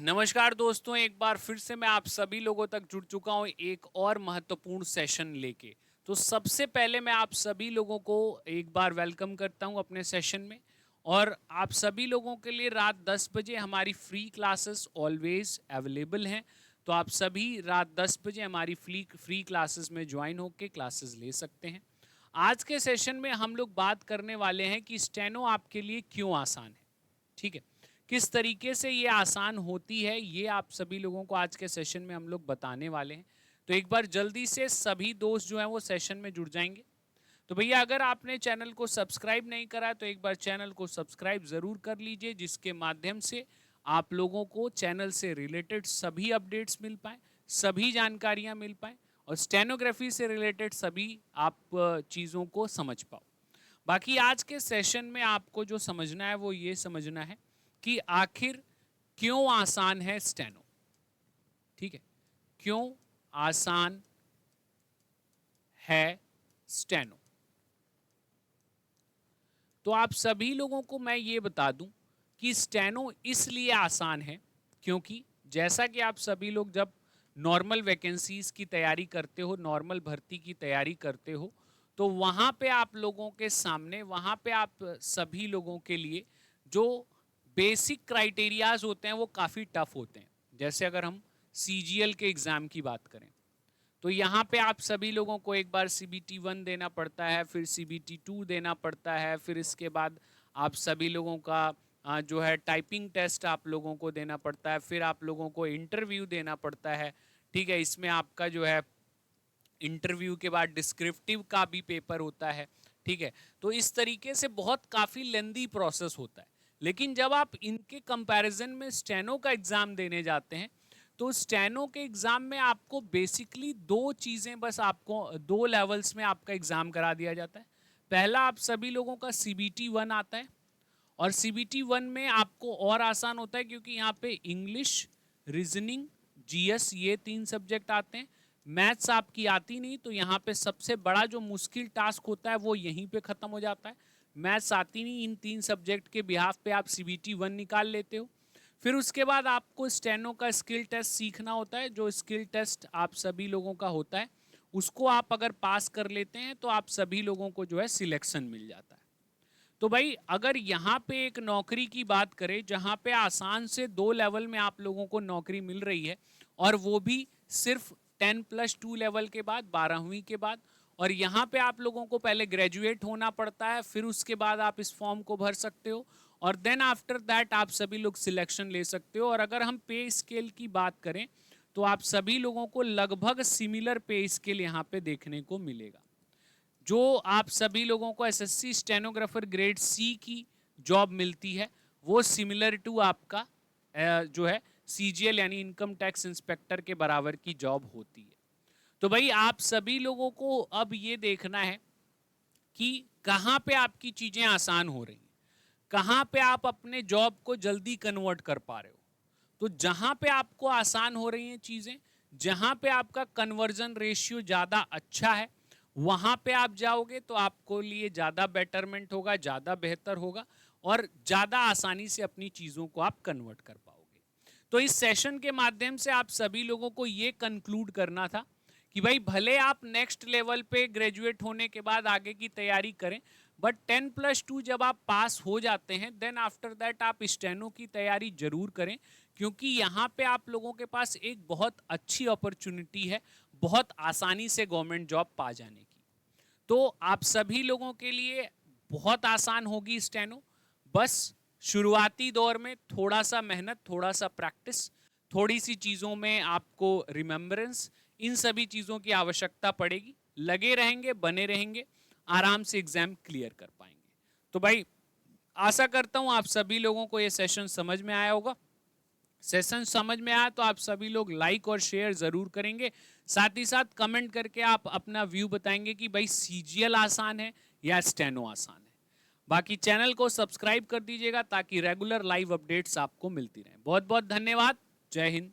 नमस्कार दोस्तों, एक बार फिर से मैं आप सभी लोगों तक जुड़ चुका हूँ एक और महत्वपूर्ण सेशन लेके। तो सबसे पहले मैं आप सभी लोगों को एक बार वेलकम करता हूँ अपने सेशन में। और आप सभी लोगों के लिए रात 10 बजे हमारी फ्री क्लासेस ऑलवेज अवेलेबल हैं। तो आप सभी रात 10 बजे हमारी फ्री क्लासेस में ज्वाइन होकर क्लासेस ले सकते हैं। आज के सेशन में हम लोग बात करने वाले हैं कि स्टेनो आपके लिए क्यों आसान है। ठीक है, किस तरीके से ये आसान होती है ये आप सभी लोगों को आज के सेशन में हम लोग बताने वाले हैं। तो एक बार जल्दी से सभी दोस्त जो हैं वो सेशन में जुड़ जाएंगे। तो भैया अगर आपने चैनल को सब्सक्राइब नहीं करा तो एक बार चैनल को सब्सक्राइब ज़रूर कर लीजिए, जिसके माध्यम से आप लोगों को चैनल से रिलेटेड सभी अपडेट्स मिल पाए, सभी जानकारियाँ मिल पाए और स्टेनोग्राफी से रिलेटेड सभी आप चीज़ों को समझ पाओ। बाकी आज के सेशन में आपको जो समझना है वो ये समझना है कि आखिर क्यों आसान है स्टेनो। ठीक है, क्यों आसान है स्टेनो। तो आप सभी लोगों को मैं ये बता दूं कि स्टेनो इसलिए आसान है क्योंकि जैसा कि आप सभी लोग जब नॉर्मल वैकेंसीज की तैयारी करते हो, नॉर्मल भर्ती की तैयारी करते हो, तो वहाँ पे आप लोगों के सामने, वहाँ पे आप सभी लोगों के लिए जो बेसिक क्राइटेरियाज होते हैं वो काफ़ी टफ होते हैं। जैसे अगर हम सीजीएल के एग्ज़ाम की बात करें तो यहाँ पे आप सभी लोगों को एक बार CBT 1 देना पड़ता है, फिर CBT 2 देना पड़ता है, फिर इसके बाद आप सभी लोगों का जो है टाइपिंग टेस्ट आप लोगों को देना पड़ता है, फिर आप लोगों को इंटरव्यू देना पड़ता है। ठीक है, इसमें आपका जो है इंटरव्यू के बाद डिस्क्रिप्टिव का भी पेपर होता है। ठीक है, तो इस तरीके से बहुत काफ़ी लेंदी प्रोसेस होता है। लेकिन जब आप इनके कंपैरिजन में स्टेनो का एग्ज़ाम देने जाते हैं तो स्टेनो के एग्ज़ाम में आपको बेसिकली दो चीज़ें, बस आपको दो लेवल्स में आपका एग्ज़ाम करा दिया जाता है। पहला आप सभी लोगों का CBT 1 आता है और CBT 1 में आपको और आसान होता है क्योंकि यहाँ पे इंग्लिश, रीजनिंग, GS ये 3 सब्जेक्ट आते हैं। मैथ्स आपकी आती नहीं तो यहाँ पे सबसे बड़ा जो मुश्किल टास्क होता है वो यहीं पे ख़त्म हो जाता है। मैथ्स आती नहीं, इन 3 सब्जेक्ट के बिहाफ पे आप CBT 1 निकाल लेते हो। फिर उसके बाद आपको स्टेनो का स्किल टेस्ट सीखना होता है। जो स्किल टेस्ट आप सभी लोगों का होता है उसको आप अगर पास कर लेते हैं तो आप सभी लोगों को जो है सिलेक्शन मिल जाता है। तो भाई अगर यहाँ पे एक नौकरी की बात करें जहाँ पे आसान से 2 लेवल में आप लोगों को नौकरी मिल रही है और वो भी सिर्फ 10+2 लेवल के बाद, 12वीं के बाद, और यहाँ पे आप लोगों को पहले ग्रेजुएट होना पड़ता है, फिर उसके बाद आप इस फॉर्म को भर सकते हो और देन आफ्टर दैट आप सभी लोग सिलेक्शन ले सकते हो। और अगर हम पे स्केल की बात करें तो आप सभी लोगों को लगभग सिमिलर पे स्केल यहाँ पे देखने को मिलेगा। जो आप सभी लोगों को SSC स्टेनोग्राफर ग्रेड C की जॉब मिलती है वो सिमिलर टू आपका जो है CGL यानी इनकम टैक्स इंस्पेक्टर के बराबर की जॉब होती है। तो भाई आप सभी लोगों को अब ये देखना है कि कहाँ पे आपकी चीज़ें आसान हो रही हैं, कहाँ पे आप अपने जॉब को जल्दी कन्वर्ट कर पा रहे हो। तो जहाँ पे आपको आसान हो रही हैं चीज़ें, जहाँ पे आपका कन्वर्जन रेशियो ज़्यादा अच्छा है, वहाँ पे आप जाओगे तो आपको लिए ज़्यादा बेटरमेंट होगा, ज़्यादा बेहतर होगा और ज़्यादा आसानी से अपनी चीज़ों को आप कन्वर्ट कर पाओगे। तो इस सेशन के माध्यम से आप सभी लोगों को ये कंक्लूड करना था कि भाई भले आप नेक्स्ट लेवल पे ग्रेजुएट होने के बाद आगे की तैयारी करें, बट 10+2 जब आप पास हो जाते हैं देन आफ्टर दैट आप स्टेनो की तैयारी जरूर करें, क्योंकि यहाँ पे आप लोगों के पास एक बहुत अच्छी अपॉर्चुनिटी है बहुत आसानी से गवर्नमेंट जॉब पा जाने की। तो आप सभी लोगों के लिए बहुत आसान होगी स्टेनो। बस शुरुआती दौर में थोड़ा सा मेहनत, थोड़ा सा प्रैक्टिस, थोड़ी सी चीज़ों में आपको रिमेम्बरेंस, इन सभी चीज़ों की आवश्यकता पड़ेगी। लगे रहेंगे, बने रहेंगे, आराम से एग्ज़ाम क्लियर कर पाएंगे। तो भाई आशा करता हूँ आप सभी लोगों को ये सेशन समझ में आया होगा। सेशन समझ में आया तो आप सभी लोग लाइक और शेयर ज़रूर करेंगे। साथ ही साथ कमेंट करके आप अपना व्यू बताएंगे कि भाई CGL आसान है या स्टेनो आसान है। बाकी चैनल को सब्सक्राइब कर दीजिएगा ताकि रेगुलर लाइव अपडेट्स आपको मिलती रहें। बहुत बहुत धन्यवाद। जय हिंद।